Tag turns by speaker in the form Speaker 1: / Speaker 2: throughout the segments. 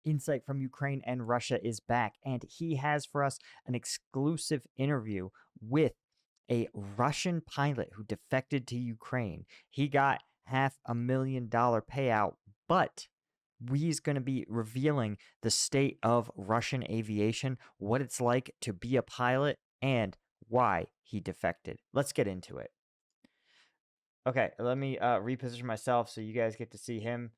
Speaker 1: Insight from Ukraine and Russia is back, and he has for us an exclusive interview with a Russian pilot who defected to Ukraine. He got $500,000 payout, but he's going to be revealing the state of Russian aviation, what it's like to be a pilot, and why he defected. Let's get into it. Okay, let me reposition myself so you guys get to see him.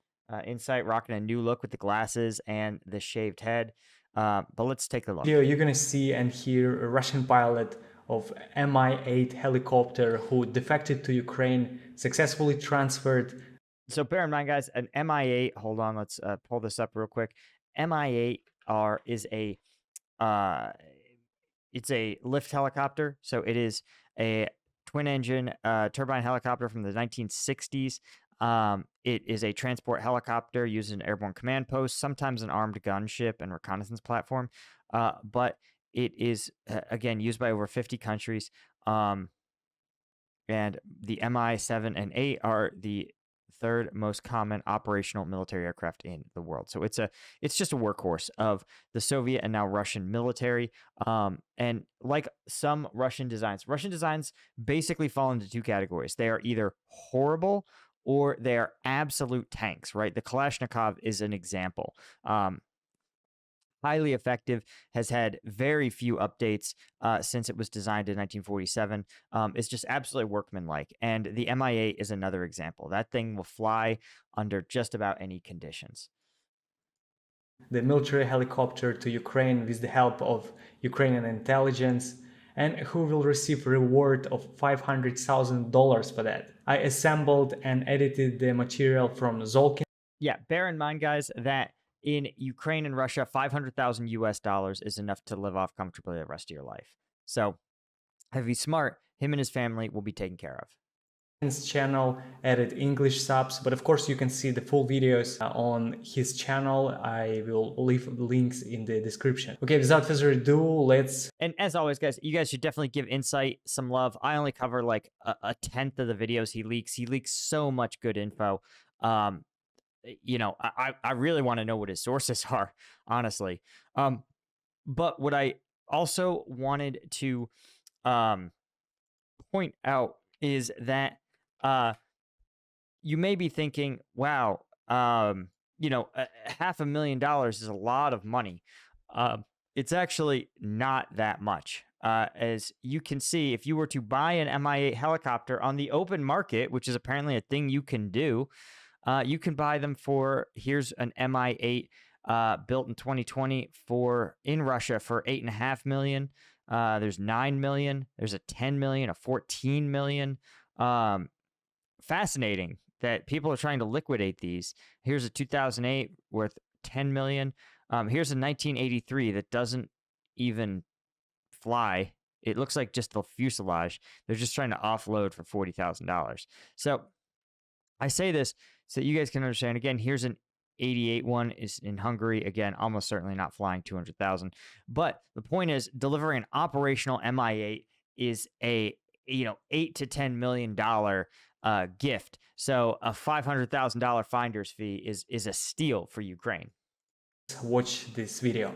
Speaker 1: Insight rocking a new look with the glasses and the shaved head. But let's take a look.
Speaker 2: Here you're gonna see and hear a Russian pilot of Mi8 helicopter who defected to Ukraine, successfully transferred.
Speaker 1: So bear in mind, guys, an Mi8. Hold on, let's pull this up real quick. Mi8R is a it's a lift helicopter. So it is a twin engine turbine helicopter from the 1960s. It is a transport helicopter used in airborne command posts, sometimes an armed gunship and reconnaissance platform. But it is, again, used by over 50 countries. And the Mi-7 and 8 are the third most common operational military aircraft in the world. So it's just a workhorse of the Soviet and now Russian military. And like some Russian designs basically fall into two categories. They are either horrible or they are absolute tanks, right? The Kalashnikov is an example. Highly effective, has had very few updates since it was designed in 1947. It's just absolutely workmanlike. And the Mi-8 is another example. That thing will fly under just about any conditions.
Speaker 2: The military helicopter to Ukraine with the help of Ukrainian Intelligence, and who will receive a reward of $500,000 for that. I assembled and edited the material from Zolkin.
Speaker 1: Yeah, bear in mind, guys, that in Ukraine and Russia, $500,000 is enough to live off comfortably the rest of your life. So if he's smart, him and his family will be taken care of.
Speaker 2: His channel, edit English subs, but of course you can see the full videos on his channel. I will leave links in the description. Okay, without further ado, let's...
Speaker 1: And as always, guys, you guys should definitely give Insight some love. I only cover like a tenth of the videos he leaks. He leaks so much good info. You know, I really want to know what his sources are, honestly. But what I also wanted to point out is that you may be thinking, wow, you know, $500,000 is a lot of money. It's actually not that much. As you can see, if you were to buy an Mi-8 helicopter on the open market, which is apparently a thing you can do, you can buy them for, here's an Mi-8 built in 2020 in Russia for $8.5 million. There's $9 million. There's a $10 million, a $14 million. Fascinating that people are trying to liquidate these. Here's a 2008 worth $10 million. Here's a 1983 that doesn't even fly. It looks like just the fuselage. They're just trying to offload for $40,000. So I say this so that you guys can understand. Again, here's an 88 one is in Hungary. Again, almost certainly not flying 200,000. But the point is, delivering an operational Mi-8 is a $8 to $10 million gift. So a $500,000 finder's fee is a steal for Ukraine.
Speaker 2: Watch this video.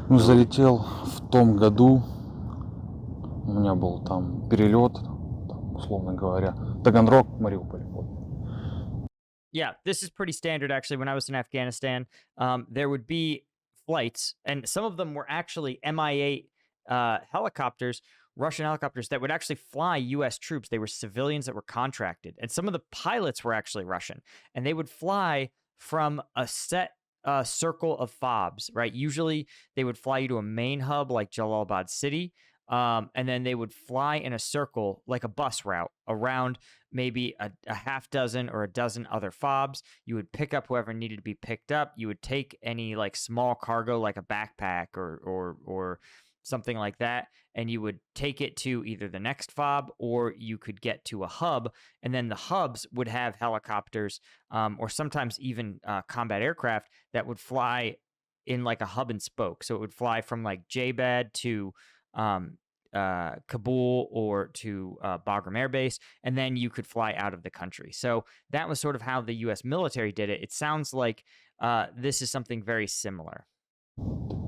Speaker 3: Ну, залетел в том году. У меня был там перелет, условно говоря, Таганрог, Мариуполь.
Speaker 1: Yeah, this is pretty standard, actually. When I was in Afghanistan, there would be flights, and some of them were actually Mi-8 helicopters, Russian helicopters that would actually fly U.S. troops. They were civilians that were contracted, and some of the pilots were actually Russian, and they would fly from a set circle of FOBs, right? Usually, they would fly you to a main hub like Jalalabad City, and then they would fly in a circle like a bus route around maybe a half dozen or a dozen other FOBs. You would pick up whoever needed to be picked up. You would take any like small cargo like a backpack or something like that, and you would take it to either the next FOB or you could get to a hub, and then the hubs would have helicopters or sometimes even combat aircraft that would fly in like a hub and spoke. So it would fly from like JBAD to Kabul or to Bagram Air Base, and then you could fly out of the country. So that was sort of how the U.S. military did it. It sounds like this is something very similar.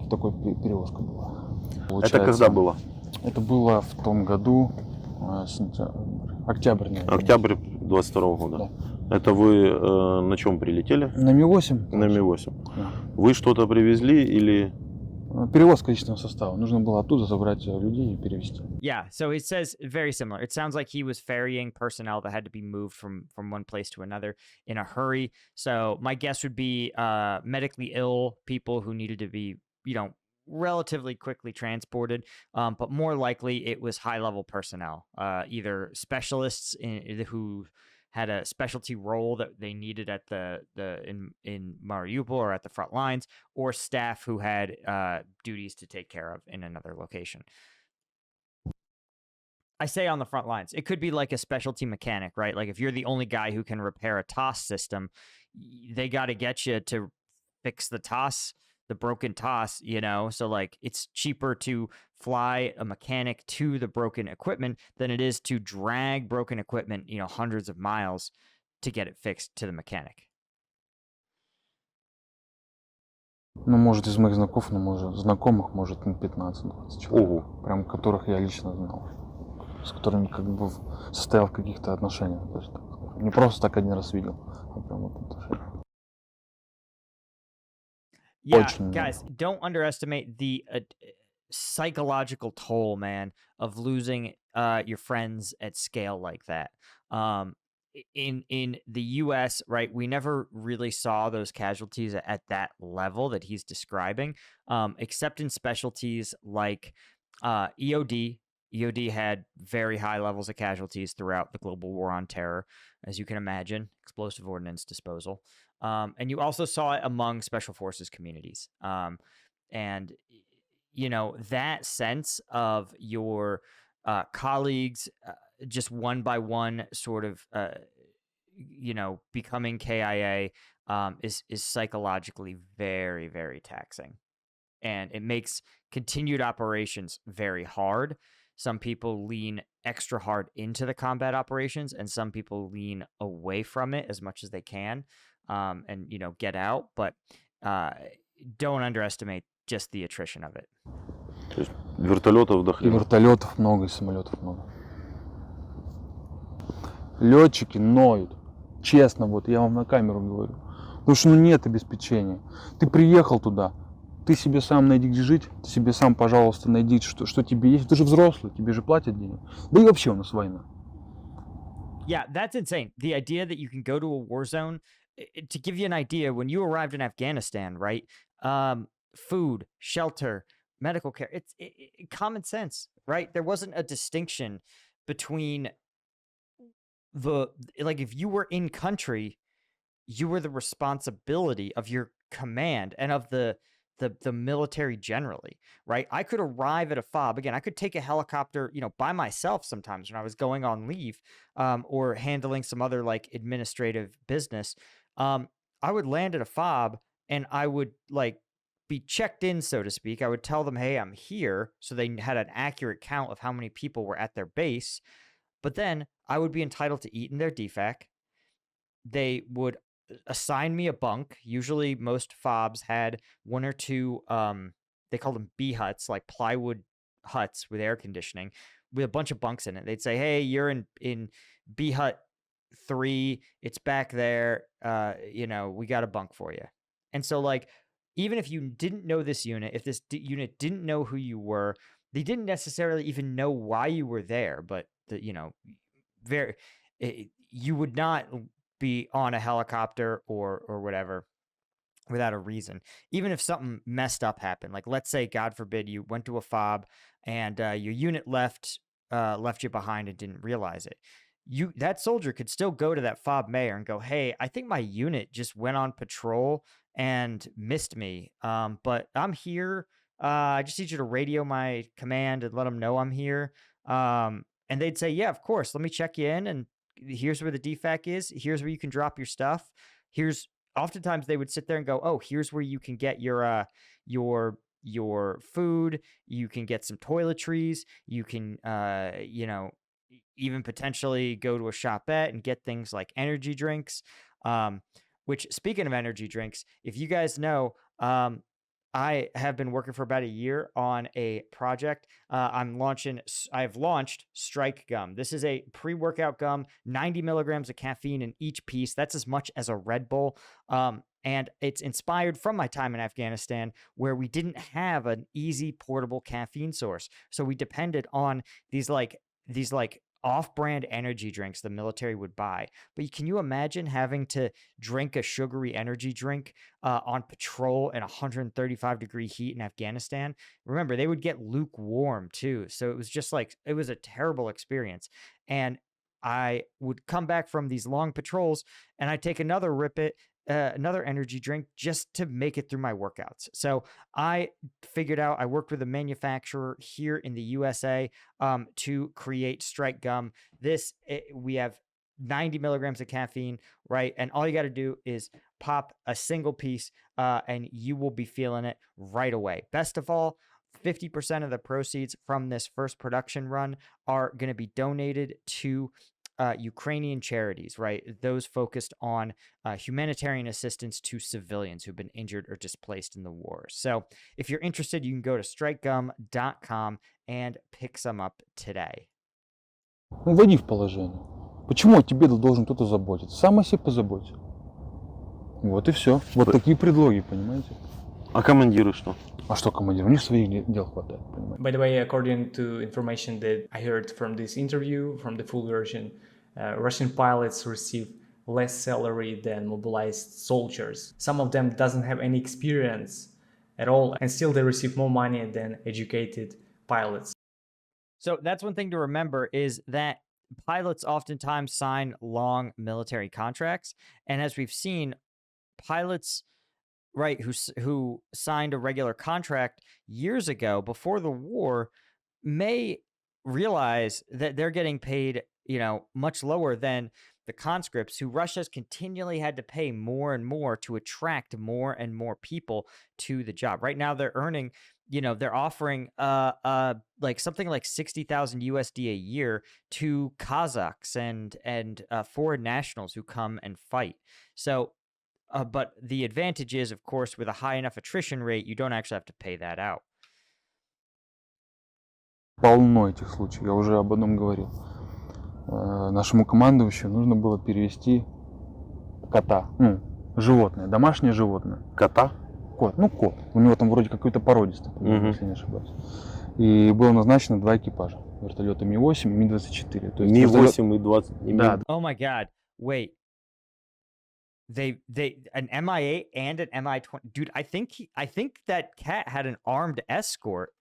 Speaker 3: Такой перевозка была.
Speaker 4: Это когда было?
Speaker 3: Это было в том году, октябрь, наверное.
Speaker 4: Октябрь 22 года.
Speaker 3: Да.
Speaker 4: Это вы на чем прилетели?
Speaker 3: На Ми-8.
Speaker 4: На Ми-8.
Speaker 3: Да.
Speaker 4: Вы что-то привезли или...
Speaker 3: Перевозка личного состава. Нужно было оттуда забрать людей и перевезти.
Speaker 1: Yeah, so it says very similar. It sounds like he was ferrying personnel that had to be moved from one place to another in a hurry. So my guess would be medically ill people who needed to be, relatively quickly transported. But more likely it was high-level personnel, either specialists who had a specialty role that they needed at in Mariupol or at the front lines, or staff who had duties to take care of in another location. I say on the front lines. It could be like a specialty mechanic, right? Like if you're the only guy who can repair a TOS system, they got to get you to fix the TOS, the broken TOS, So like it's cheaper to fly a mechanic to the broken equipment than it is to drag broken equipment, hundreds of miles to get it fixed to the mechanic.
Speaker 3: Ну, может, из моих знакомых, может, 15-20 человек.
Speaker 4: Ого.
Speaker 3: Прям которых я лично знал. С которыми как бы состоял в каких-то отношениях. Даже, так скажем. Не просто так один раз видел, а прям вот отношения.
Speaker 1: Yeah, guys, don't underestimate the psychological toll, man, of losing your friends at scale like that. In the U.S., right, we never really saw those casualties at that level that he's describing, except in specialties like EOD. EOD had very high levels of casualties throughout the global war on terror, as you can imagine, explosive ordnance disposal. And you also saw it among special forces communities. And, that sense of your colleagues just one by one sort of, becoming KIA is psychologically very, very taxing. And it makes continued operations very hard. Some people lean extra hard into the combat operations, and some people lean away from it as much as they can. And get out, but don't underestimate just the attrition of it.
Speaker 4: То есть вертолетов до
Speaker 3: И
Speaker 4: хрена.
Speaker 3: вертолетов много, и самолетов много. Летчики ноют. Честно, вот я вам на камеру говорю. Потому что нет обеспечения. Ты приехал туда, ты себе сам найди где жить, ты себе сам, пожалуйста, найди, что тебе есть. Ты же взрослый, тебе же платят денег. Да и вообще у нас война.
Speaker 1: Yeah, that's insane. The idea that you can go to a war zone. To give you an idea, when you arrived in Afghanistan, right? Food, shelter, medical care, it's common sense, right? There wasn't a distinction between if you were in country, you were the responsibility of your command and of the military generally, right? I could arrive at a FOB. Again, I could take a helicopter, by myself sometimes when I was going on leave or handling some other like administrative business. I would land at a FOB and I would be checked in, so to speak. I would tell them, hey, I'm here. So they had an accurate count of how many people were at their base. But then I would be entitled to eat in their DFAC. They would assign me a bunk. Usually most FOBs had one or two, they called them B huts, like plywood huts with air conditioning with a bunch of bunks in it. They'd say, hey, you're in B hut 3, it's back there, we got a bunk for you. And so even if you didn't know this unit, if this unit didn't know who you were, they didn't necessarily even know why you were there, but you would not be on a helicopter or whatever without a reason. Even if something messed up happened, like let's say, God forbid, you went to a FOB and your unit left you behind and didn't realize it. That soldier could still go to that FOB mayor and go, hey, I think my unit just went on patrol and missed me. But I'm here. I just need you to radio my command and let them know I'm here. And they'd say, yeah, of course. Let me check you in. And here's where the DFAC is. Here's where you can drop your stuff. Oftentimes they would sit there and go, oh, here's where you can get your your food, you can get some toiletries, you can, even potentially go to a shopette and get things like energy drinks. Which, speaking of energy drinks, if you guys know, I have been working for about a year on a project. I've launched Strike Gum. This is a pre-workout gum, 90 milligrams of caffeine in each piece. That's as much as a Red Bull. And it's inspired from my time in Afghanistan, where we didn't have an easy portable caffeine source. So we depended on these off-brand energy drinks the military would buy. But can you imagine having to drink a sugary energy drink on patrol in 135-degree heat in Afghanistan? Remember, they would get lukewarm too. So it was just it was a terrible experience. And I would come back from these long patrols and I'd take another another energy drink just to make it through my workouts. So I figured out, I worked with a manufacturer here in the USA to create Strike Gum. We have 90 milligrams of caffeine, right? And all you got to do is pop a single piece and you will be feeling it right away. Best of all, 50% of the proceeds from this first production run are going to be donated to Ukrainian charities, right? Those focused on humanitarian assistance to civilians who've been injured or displaced in the war. So if you're interested, you can go to strikegum.com and pick some up today.
Speaker 3: Ну, войди в положение. Почему о тебе должен кто-то заботиться? Сам о себе позаботься. Вот и все. Вот такие предлоги, понимаете?
Speaker 4: А командиры что?
Speaker 3: А что командир? У них своих дел хватает, понимаете?
Speaker 2: By the way, according to information that I heard from this interview, from the full version, Russian pilots receive less salary than mobilized soldiers. Some of them doesn't have any experience at all, and still they receive more money than educated pilots.
Speaker 1: So that's one thing to remember, is that pilots oftentimes sign long military contracts. And as we've seen, pilots, right, who signed a regular contract years ago before the war may realize that they're getting paid, much lower than the conscripts who Russia's continually had to pay more and more to attract more and more people to the job. Right now they're earning, they're offering something like 60,000 USD a year to Kazakhs and foreign nationals who come and fight. So but the advantage is, of course, with a high enough attrition rate, you don't actually have to pay that out.
Speaker 3: Полно этих случаев, я уже об одном говорил. Нашему командующему нужно было перевести кота, животное, домашнее животное.
Speaker 4: Кота?
Speaker 3: Кот, кот. У него там вроде какой-то породистый, если не ошибаюсь. И было назначено 2 экипажа. Вертолеты Ми-8 и Ми-24. То есть
Speaker 4: Ми-8 и 20.
Speaker 3: Да.
Speaker 1: Oh my God. Wait. They an Mi8 and an Mi-20. Dude, I think that cat had an armed escort.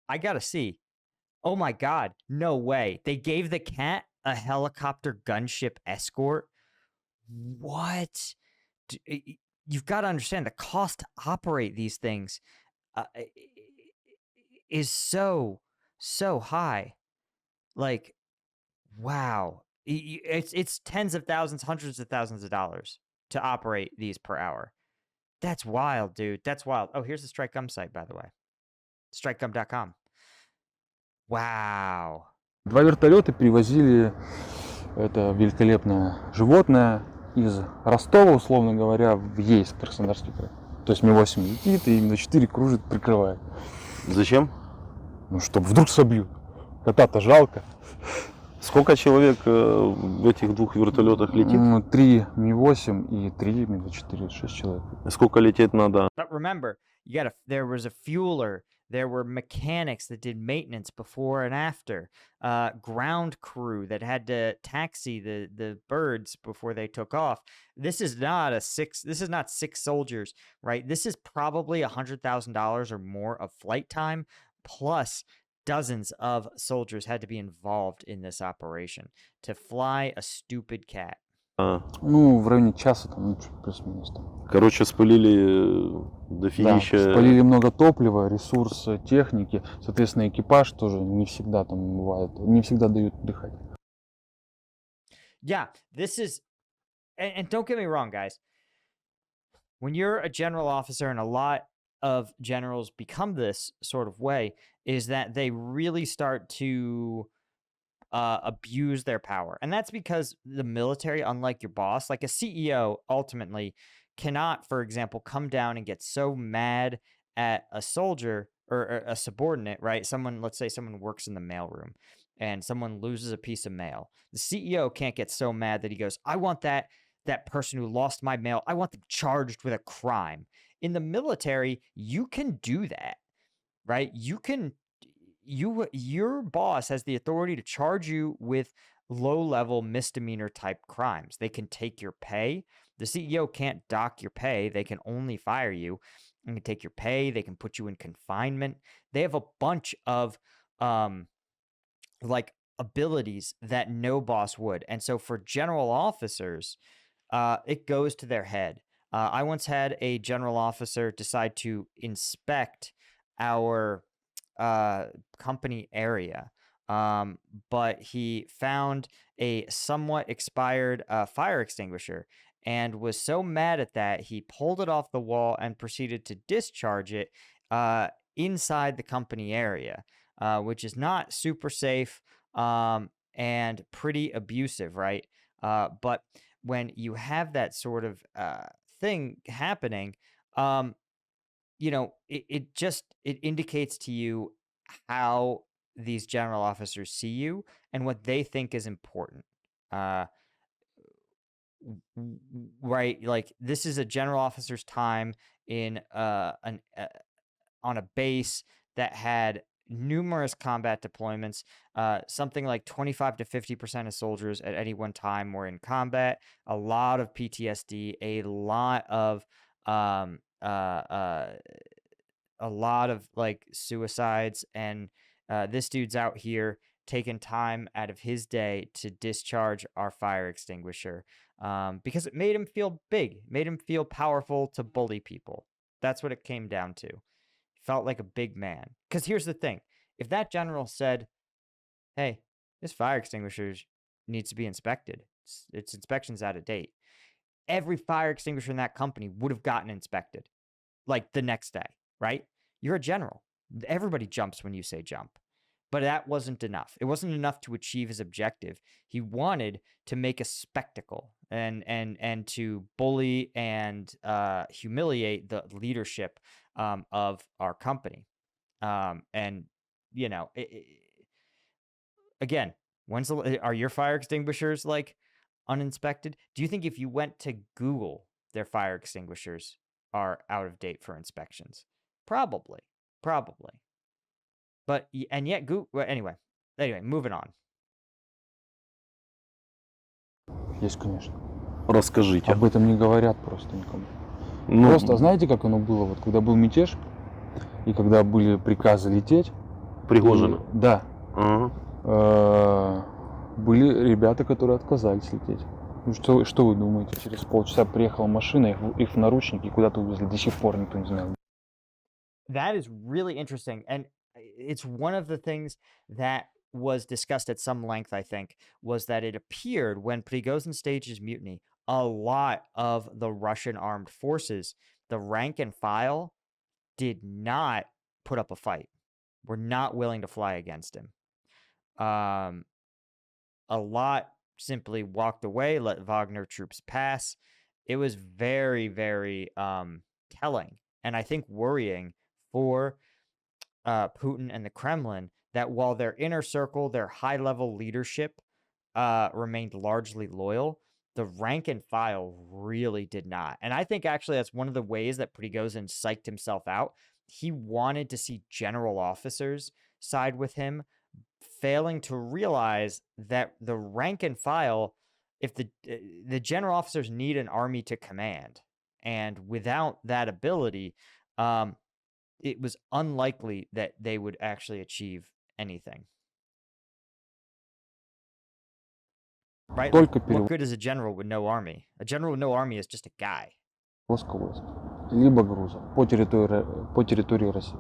Speaker 1: I gotta see. Oh my God. No way. They gave the cat a helicopter gunship escort. What? You've got to understand, the cost to operate these things is so high. Like, wow. It's tens of thousands, hundreds of thousands of dollars to operate these per hour. That's wild, dude. That's wild. Oh, here's the Strike Gum site, by the way. Strikegum.com. Wow.
Speaker 3: 2 вертолета перевозили это великолепное животное из Ростова, условно говоря, в Ейск, Краснодарский край. То есть Ми-8 летит и Ми-4 кружит, прикрывает.
Speaker 4: Зачем?
Speaker 3: Чтобы вдруг собьют. Кота-то жалко.
Speaker 4: Сколько человек в этих 2 вертолетах летит?
Speaker 3: 3 Ми-8 и 3 Ми-24, 6 человек.
Speaker 4: Сколько лететь надо?
Speaker 1: But remember, there was a fueler, there were mechanics that did maintenance before and after, ground crew that had to taxi the birds before they took off. This is not 6 soldiers, right? This is probably $100,000 or more of flight time, plus dozens of soldiers had to be involved in this operation to fly a stupid cat.
Speaker 3: В районе часа, там, плюс-минус.
Speaker 4: Короче, спалили дофигища.
Speaker 3: Да, спалили много топлива, ресурс техники. Соответственно, экипаж тоже не всегда там бывает, не всегда дают отдыхать.
Speaker 1: Yeah, this is, and don't get me wrong, guys. When you're a general officer, and a lot of generals become this sort of way is that they really start to abuse their power. And that's because the military, unlike your boss, like a CEO, ultimately cannot, for example, come down and get so mad at a soldier or a subordinate, right? Someone, let's say someone works in the mailroom and someone loses a piece of mail. The CEO can't get so mad that he goes, I want that person who lost my mail, I want them charged with a crime. In the military, you can do that, right? Your boss has the authority to charge you with low-level misdemeanor type crimes. They can take your pay. The CEO can't dock your pay. They can only fire you. They can take your pay. They can put you in confinement. They have a bunch of like abilities that no boss would. And so for general officers, it goes to their head. I once had a general officer decide to inspect our company area, but he found a somewhat expired fire extinguisher and was so mad at that he pulled it off the wall and proceeded to discharge it inside the company area, which is not super safe and pretty abusive, right? But when you have that sort of thing happening, it indicates to you how these general officers see you and what they think is important. Right? Like this is a general officer's time in on a base that had numerous combat deployments. Something like 25 to 50% of soldiers at any one time were in combat. A lot of PTSD, a lot of like suicides, and this dude's out here taking time out of his day to discharge our fire extinguisher because it made him feel big, made him feel powerful to bully people. That's what it came down to. He felt like a big man. Because here's the thing. If that general said, hey, this fire extinguisher needs to be inspected, its inspection's out of date, every fire extinguisher in that company would have gotten inspected like the next day, right? You're a general. Everybody jumps when you say jump. But that wasn't enough. It wasn't enough to achieve his objective. He wanted to make a spectacle and to bully and humiliate the leadership of our company. And you know, again, are your fire extinguishers like uninspected? Do you think if you went to Google, their fire extinguishers are out of date for inspections? Probably. But and yet Google. Well, anyway, moving on.
Speaker 3: Есть, конечно.
Speaker 4: Расскажите.
Speaker 3: Об этом не говорят просто никому.
Speaker 4: Ну,
Speaker 3: Просто знаете, как оно было? Вот когда был мятеж, и когда были приказы лететь.
Speaker 4: Пригожина.
Speaker 3: Да.
Speaker 4: Ага.
Speaker 3: Были ребята, которые отказались лететь. Ну, что вы думаете? Через полчаса приехала машина, их в наручники куда-то увезли. До сих пор никто не знает.
Speaker 1: That is really interesting. And it's one of the things that was discussed at some length, I think, was that it appeared when Prigozhin staged his mutiny, a lot of the Russian armed forces, the rank and file, did not put up a fight. Were not willing to fly against him. A lot simply walked away, let Wagner troops pass. It was very, very telling, and I think worrying for Putin and the Kremlin, that while their inner circle, their high-level leadership remained largely loyal, the rank and file really did not. And I think actually that's one of the ways that Prigozhin psyched himself out. He wanted to see general officers side with him, failing to realize that the rank and file, if the general officers need an army to command, and without that ability, it was unlikely that they would actually achieve anything. Right? Like, what good is a general with no army? A general with no army is just a guy.
Speaker 3: Либо груза по территории России.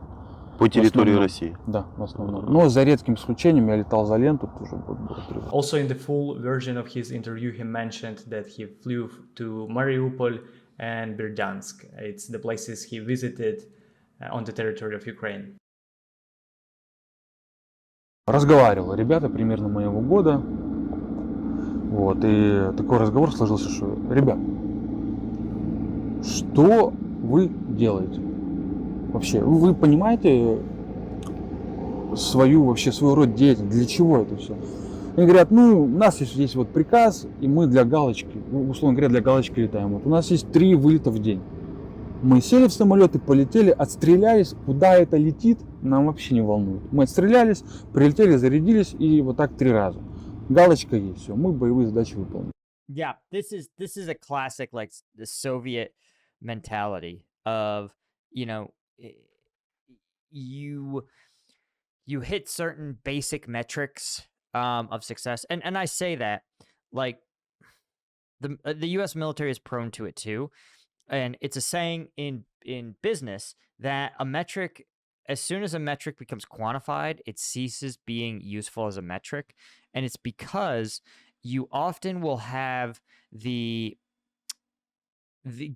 Speaker 4: По территории России.
Speaker 3: Да, в основном. Но за редким исключением я летал за ленту, тоже было.
Speaker 2: Also, in the full version of his interview, he mentioned that he flew to Mariupol and Berdyansk. It's the places he visited on the territory of Ukraine.
Speaker 3: Разговаривали ребята примерно моего года. Вот, и такой разговор сложился, что, ребят, что вы делаете? Вообще, вы понимаете свой род деятельности, для чего это все? Они говорят, ну, у нас есть вот приказ, и мы для галочки, условно говоря, для галочки летаем. Вот у нас есть 3 вылета в день. Мы сели в самолет и полетели, отстрелялись, куда это летит, нам вообще не волнует. Мы отстрелялись, прилетели, зарядились, и вот так 3 раза. Галочка есть, все, мы боевые задачи выполним.
Speaker 1: Yeah, this is a classic, like, the Soviet mentality of, you know, you hit certain basic metrics of success, and I say that, like, the U.S. military is prone to it too, and it's a saying in business that a metric, as soon as a metric becomes quantified, it ceases being useful as a metric, and it's because you often will have the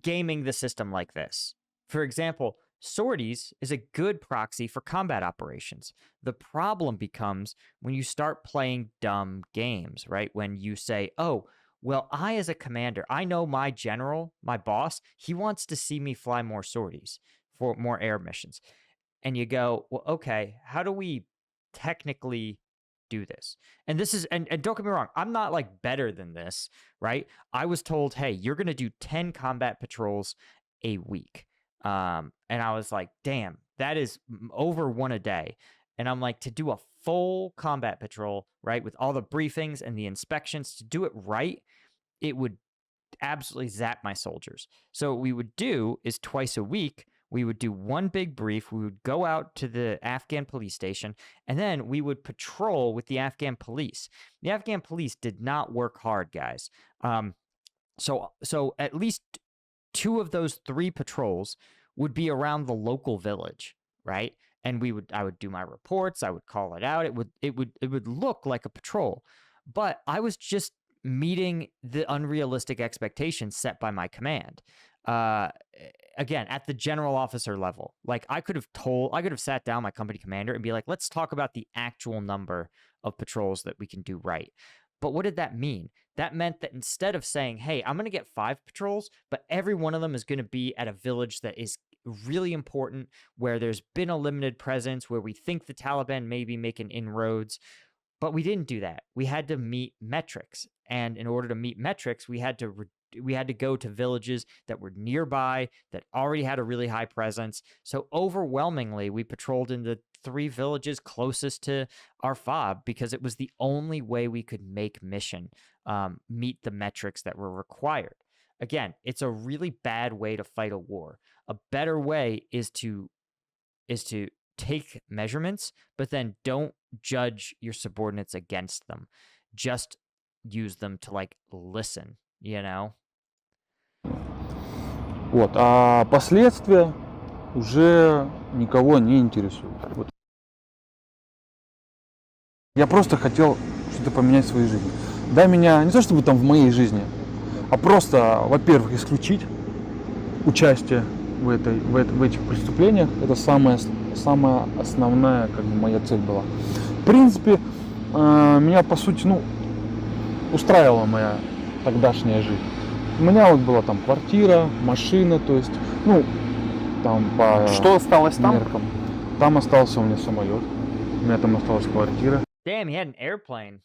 Speaker 1: gaming the system like this. For example, sorties is a good proxy for combat operations. The problem becomes when you start playing dumb games, right? When you say, oh, well, I as a commander, I know my general, my boss, he wants to see me fly more sorties for more air missions. And you go, well, okay, how do we technically do this? And this is, and don't get me wrong, I'm not like better than this, right? I was told, hey, you're going to do 10 combat patrols a week. And I was like, damn, that is over 1 a day. And I'm like, to do a full combat patrol, right, with all the briefings and the inspections, to do it right, it would absolutely zap my soldiers. So what we would do is twice a week, we would do one big brief. We would go out to the Afghan police station, and then we would patrol with the Afghan police. The Afghan police did not work hard, guys. So at least 2 of those 3 patrols would be around the local village, right? And I would do my reports. I would call it out. It would look like a patrol, but I was just meeting the unrealistic expectations set by my command. Again, at the general officer level, like I could have sat down my company commander and be like, let's talk about the actual number of patrols that we can do right. But what did that mean? That meant that instead of saying, hey, I'm going to get 5 patrols, but every one of them is going to be at a village that is really important, where there's been a limited presence, where we think the Taliban may be making inroads. But we didn't do that. We had to meet metrics. And in order to meet metrics, we had to go to villages that were nearby, that already had a really high presence. So overwhelmingly, we patrolled in the 3 villages closest to our FOB, because it was the only way we could make mission meet the metrics that were required. Again, it's a really bad way to fight a war. A better way is to take measurements, but then don't judge your subordinates against them. Just use them to, like, listen, you know?
Speaker 3: Вот, а последствия уже никого не интересуют. Вот. Я просто хотел что-то поменять в своей жизни. Дай меня, не то чтобы там в моей жизни, а просто, во-первых, исключить участие в этих преступлениях. Это самая основная, как бы, моя цель была. В принципе, меня, по сути, устраивала моя тогдашняя жизнь. У меня вот была там квартира, машина, то есть, там по
Speaker 4: Что осталось там?
Speaker 3: меркам. Там остался у меня самолет, у меня там осталась квартира.
Speaker 1: Damn, he had an airplane.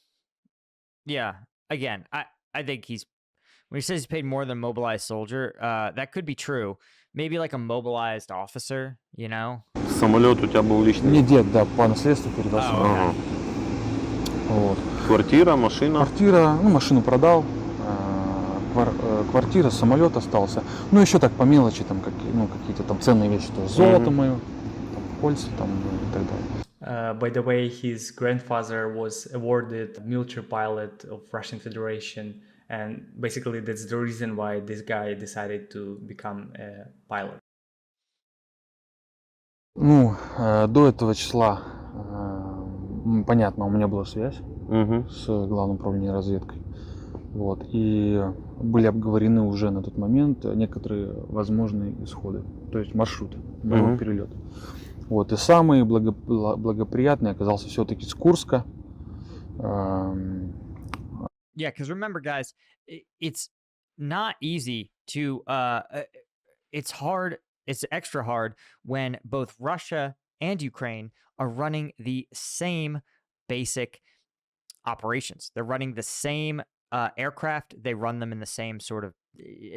Speaker 1: Yeah, again, I think when he says he's paid more than a mobilized soldier, that could be true. Maybe like a mobilized officer, you know?
Speaker 4: Самолет у тебя был личный?
Speaker 3: Мне дед, да, по наследству передал самолет.
Speaker 4: Ага.
Speaker 3: Вот.
Speaker 4: Квартира, машина?
Speaker 3: Квартира, машину продал, квартира, самолет остался. Еще так по мелочи, там какие-то там ценные вещи, то золото мое, там, кольца там и так далее.
Speaker 2: By the way, his grandfather was awarded military pilot of Russian Federation, and basically that's the reason why this guy decided to become a pilot.
Speaker 3: До этого числа, понятно, у меня была связь с Главным управлением разведкой. Вот, и были обговорены уже на тот момент некоторые возможные исходы, то есть маршрут моего
Speaker 4: Мгм.
Speaker 3: перелета. Вот, и самый благоприятный оказался все-таки с Курска.
Speaker 1: Yeah, because remember, guys, it's not easy to. It's hard. It's extra hard when both Russia and Ukraine are running the same basic operations. They're running the same aircraft. They run them in the same sort of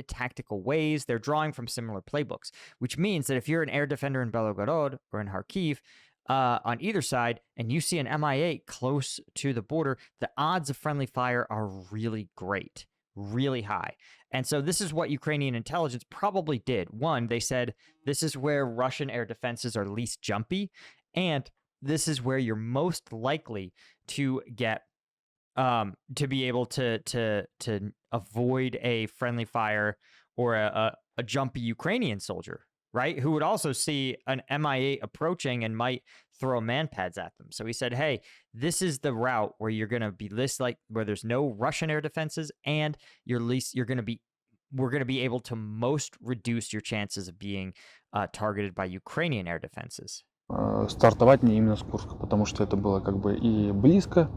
Speaker 1: tactical ways. They're drawing from similar playbooks, which means that if you're an air defender in Belgorod or in Kharkiv, on either side, and you see an Mi8 close to the border, the odds of friendly fire are really great, really high. And so this is what Ukrainian intelligence probably did. One, they said this is where Russian air defenses are least jumpy, and this is where you're most likely to get to be able to avoid a friendly fire or a jumpy Ukrainian soldier, right? Who would also see an Mi8 approaching and might throw man pads at them. So he said, hey, this is the route where you're going to be where there's no Russian air defenses, and we're going to be able to most reduce your chances of being targeted by Ukrainian air defenses.
Speaker 3: Стартовать мне именно с Курска, потому что это было как бы и близко,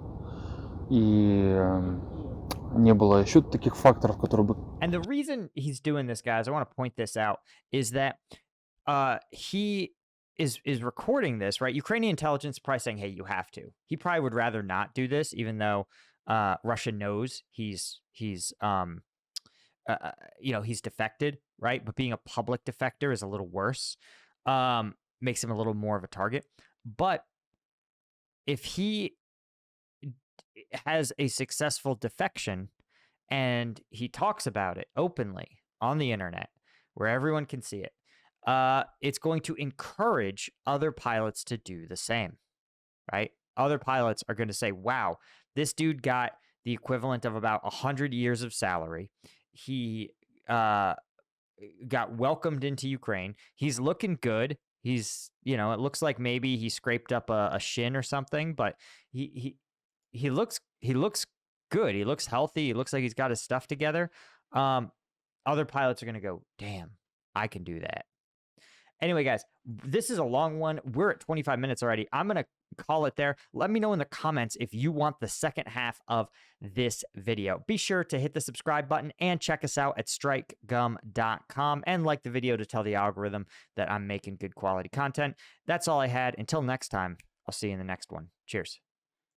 Speaker 3: и не было еще таких факторов, которые бы...
Speaker 1: And the reason he's doing this, guys, I want to point this out, is that he is recording this, right? Ukrainian intelligence is probably saying, hey, you have to. He probably would rather not do this, even though Russia knows he's defected, right? But being a public defector is a little worse. Makes him a little more of a target. But if he has a successful defection and he talks about it openly on the internet where everyone can see it, it's going to encourage other pilots to do the same, right? Other pilots are going to say, wow, this dude got the equivalent of about 100 years of salary. He got welcomed into Ukraine. He's looking good. He's, it looks like maybe he scraped up a shin or something, but he looks good. He looks healthy. He looks like he's got his stuff together. Other pilots are going to go, damn, I can do that. Anyway, guys, this is a long one. We're at 25 minutes already. I'm going to call it there. Let me know in the comments if you want the second half of this video. Be sure to hit the subscribe button and check us out at strikegum.com and like the video to tell the algorithm that I'm making good quality content. That's all I had. Until next time, I'll see you in the next one. Cheers.